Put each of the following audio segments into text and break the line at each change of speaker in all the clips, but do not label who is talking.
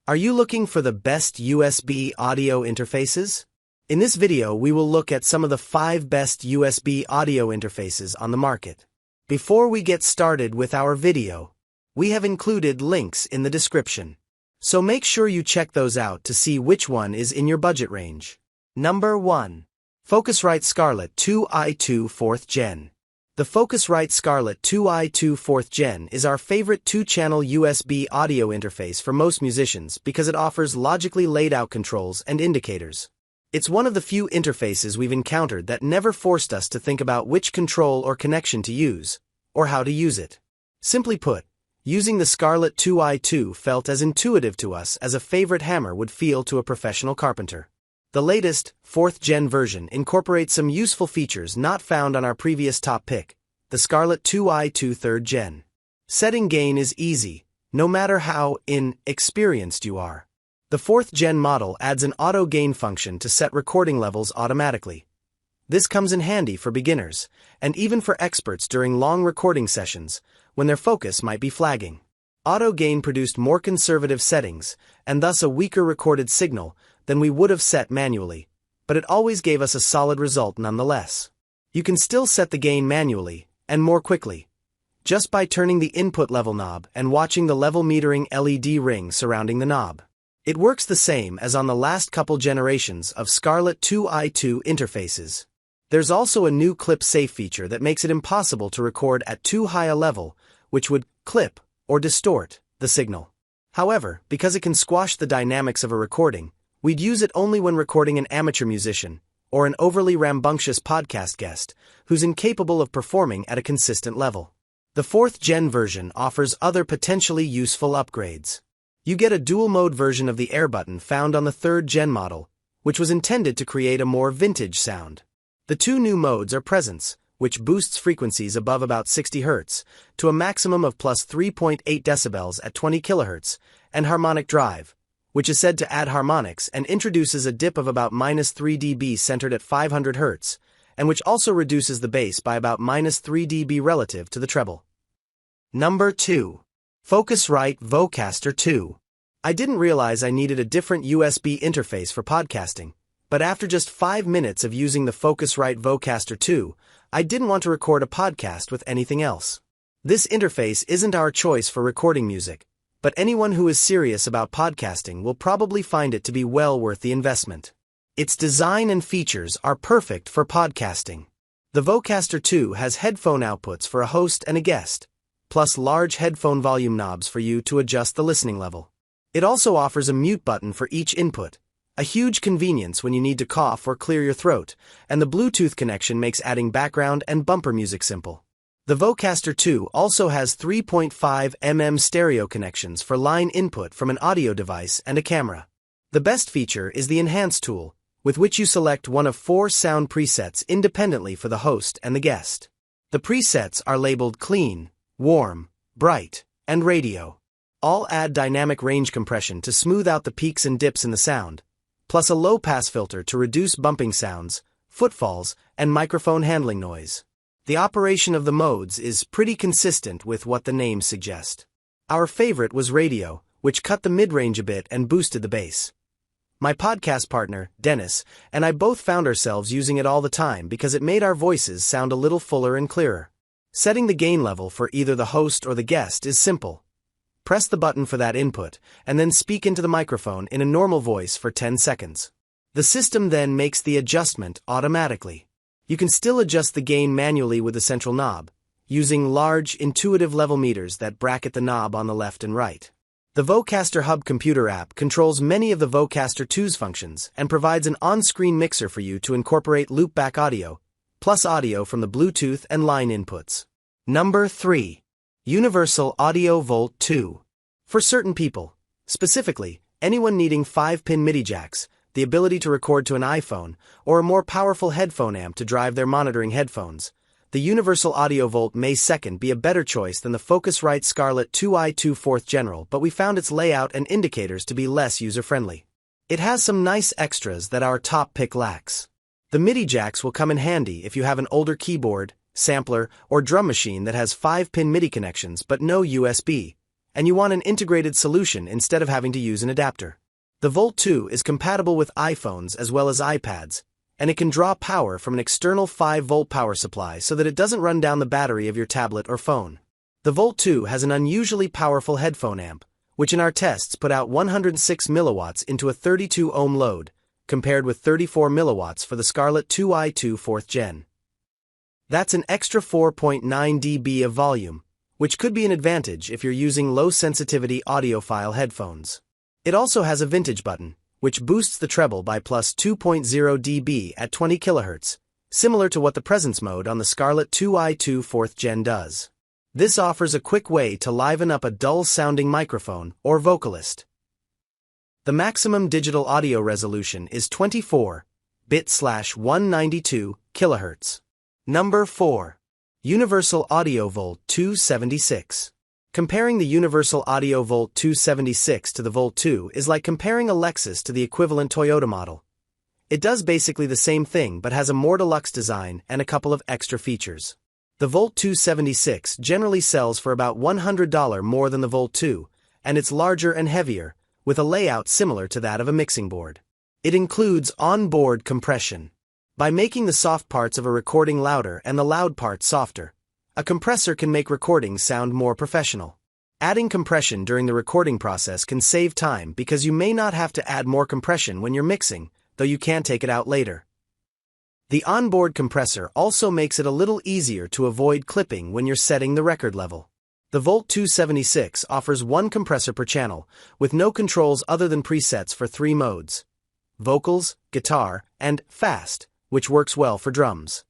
Are you looking for the best USB audio interfaces? In this video, we will look at some of the 5 best USB audio interfaces on the market. Before we get started with our video, we have included links in the description. So make sure you check those out to see which one is in your budget range. Number 1. Focusrite Scarlett 2i2 4th Gen. The Focusrite Scarlett 2i2 4th Gen is our favorite 2-channel USB audio interface for most musicians because it offers logically laid-out controls and indicators. It's one of the few interfaces we've encountered that never forced us to think about which control or connection to use, or how to use it. Simply put, using the Scarlett 2i2 felt as intuitive to us as a favorite hammer would feel to a professional carpenter. The latest, 4th Gen version incorporates some useful features not found on our previous top pick, the Scarlett 2i2 3rd Gen. Setting gain is easy, no matter how inexperienced you are. The 4th Gen model adds an auto gain function to set recording levels automatically. This comes in handy for beginners, and even for experts during long recording sessions, when their focus might be flagging. Auto gain produced more conservative settings, and thus a weaker recorded signal than we would have set manually, but it always gave us a solid result nonetheless. You can still set the gain manually, and more quickly, just by turning the input level knob and watching the level metering LED ring surrounding the knob. It works the same as on the last couple generations of Scarlett 2i2 interfaces. There's also a new clip safe feature that makes it impossible to record at too high a level, which would clip or distort the signal. However, because it can squash the dynamics of a recording, we'd use it only when recording an amateur musician, or an overly rambunctious podcast guest, who's incapable of performing at a consistent level. The 4th Gen version offers other potentially useful upgrades. You get a dual-mode version of the air button found on the 3rd Gen model, which was intended to create a more vintage sound. The two new modes are presence, which boosts frequencies above about 60 Hz, to a maximum of plus 3.8 decibels at 20 kHz, and harmonic drive, which is said to add harmonics and introduces a dip of about minus 3 dB centered at 500 Hz, and which also reduces the bass by about minus 3 dB relative to the treble. Number 2. Focusrite Vocaster Two. I didn't realize I needed a different USB interface for podcasting, but after just 5 minutes of using the Focusrite Vocaster Two, I didn't want to record a podcast with anything else. This interface isn't our choice for recording music, but anyone who is serious about podcasting will probably find it to be well worth the investment. Its design and features are perfect for podcasting. The Vocaster 2 has headphone outputs for a host and a guest, plus large headphone volume knobs for you to adjust the listening level. It also offers a mute button for each input, a huge convenience when you need to cough or clear your throat, and the Bluetooth connection makes adding background and bumper music simple. The Vocaster 2 also has 3.5 mm stereo connections for line input from an audio device and a camera. The best feature is the Enhance tool, with which you select one of 4 sound presets independently for the host and the guest. The presets are labeled Clean, Warm, Bright, and Radio. All add dynamic range compression to smooth out the peaks and dips in the sound, plus a low-pass filter to reduce bumping sounds, footfalls, and microphone handling noise. The operation of the modes is pretty consistent with what the names suggest. Our favorite was Radio, which cut the mid-range a bit and boosted the bass. My podcast partner, Dennis, and I both found ourselves using it all the time because it made our voices sound a little fuller and clearer. Setting the gain level for either the host or the guest is simple. Press the button for that input, and then speak into the microphone in a normal voice for 10 seconds. The system then makes the adjustment automatically. You can still adjust the gain manually with the central knob, using large, intuitive level meters that bracket the knob on the left and right. The Vocaster Hub computer app controls many of the Vocaster 2's functions and provides an on-screen mixer for you to incorporate loopback audio, plus audio from the Bluetooth and line inputs. Number 3. Universal Audio Volt 2. For certain people, specifically, anyone needing 5-pin MIDI jacks, the ability to record to an iPhone, or a more powerful headphone amp to drive their monitoring headphones, the Universal Audio Volt may second be a better choice than the Focusrite Scarlett 2i2 4th Gen, but we found its layout and indicators to be less user-friendly. It has some nice extras that our top pick lacks. The MIDI jacks will come in handy if you have an older keyboard, sampler, or drum machine that has 5-pin MIDI connections but no USB, and you want an integrated solution instead of having to use an adapter. The Volt 2 is compatible with iPhones as well as iPads, and it can draw power from an external 5-volt power supply so that it doesn't run down the battery of your tablet or phone. The Volt 2 has an unusually powerful headphone amp, which in our tests put out 106 milliwatts into a 32-ohm load, compared with 34 milliwatts for the Scarlett 2i2 4th Gen. That's an extra 4.9 dB of volume, which could be an advantage if you're using low-sensitivity audiophile headphones. It also has a vintage button, which boosts the treble by plus 2.0 dB at 20 kHz, similar to what the presence mode on the Scarlett 2i2 4th Gen does. This offers a quick way to liven up a dull-sounding microphone or vocalist. The maximum digital audio resolution is 24-bit/192 kHz. Number 4. Universal Audio Volt 276. Comparing the Universal Audio Volt 276 to the Volt 2 is like comparing a Lexus to the equivalent Toyota model. It does basically the same thing but has a more deluxe design and a couple of extra features. The Volt 276 generally sells for about $100 more than the Volt 2, and it's larger and heavier, with a layout similar to that of a mixing board. It includes on-board compression. By making the soft parts of a recording louder and the loud parts softer, a compressor can make recordings sound more professional. Adding compression during the recording process can save time because you may not have to add more compression when you're mixing, though you can take it out later. The onboard compressor also makes it a little easier to avoid clipping when you're setting the record level. The Volt 276 offers one compressor per channel, with no controls other than presets for 3 modes: vocals, guitar, and fast, which works well for drums.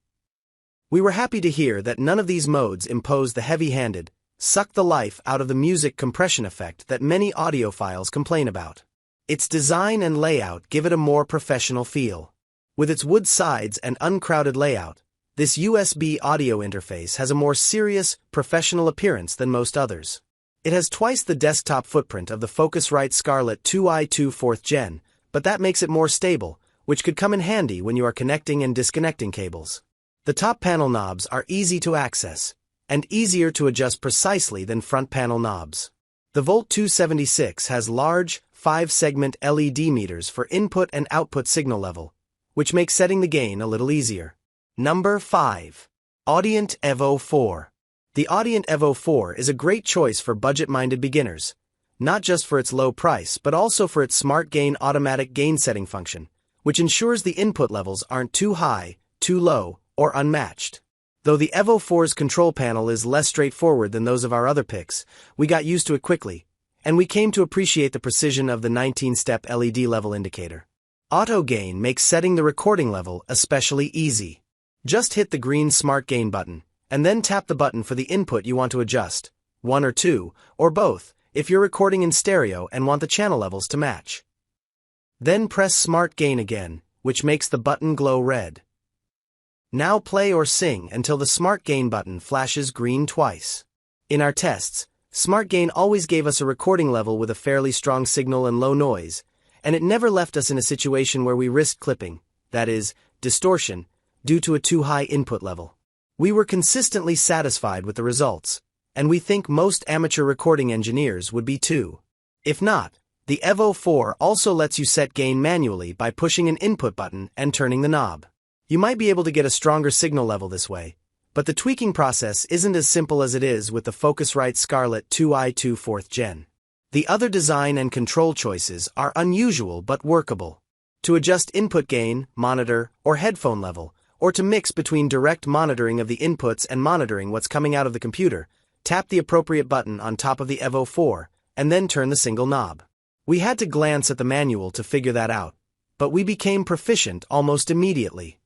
We were happy to hear that none of these modes impose the heavy-handed, suck the life out of the music compression effect that many audiophiles complain about. Its design and layout give it a more professional feel. With its wood sides and uncrowded layout, this USB audio interface has a more serious, professional appearance than most others. It has twice the desktop footprint of the Focusrite Scarlett 2i2 4th Gen, but that makes it more stable, which could come in handy when you are connecting and disconnecting cables. The top panel knobs are easy to access, and easier to adjust precisely than front panel knobs. The Volt 276 has large, 5-segment LED meters for input and output signal level, which makes setting the gain a little easier. Number 5. Audient Evo 4. The Audient Evo 4 is a great choice for budget-minded beginners, not just for its low price but also for its Smart Gain automatic gain setting function, which ensures the input levels aren't too high, too low, or unmatched. Though the Evo 4's control panel is less straightforward than those of our other picks, we got used to it quickly, and we came to appreciate the precision of the 19-step LED level indicator. Auto Gain makes setting the recording level especially easy. Just hit the green Smart Gain button, and then tap the button for the input you want to adjust, 1 or 2, or both, if you're recording in stereo and want the channel levels to match. Then press Smart Gain again, which makes the button glow red. Now play or sing until the Smart Gain button flashes green twice. In our tests, Smart Gain always gave us a recording level with a fairly strong signal and low noise, and it never left us in a situation where we risked clipping, that is, distortion, due to a too high input level. We were consistently satisfied with the results, and we think most amateur recording engineers would be too. If not, the Evo 4 also lets you set gain manually by pushing an input button and turning the knob. You might be able to get a stronger signal level this way, but the tweaking process isn't as simple as it is with the Focusrite Scarlett 2i2 4th Gen. The other design and control choices are unusual but workable. To adjust input gain, monitor, or headphone level, or to mix between direct monitoring of the inputs and monitoring what's coming out of the computer, tap the appropriate button on top of the Evo 4, and then turn the single knob. We had to glance at the manual to figure that out, but we became proficient almost immediately.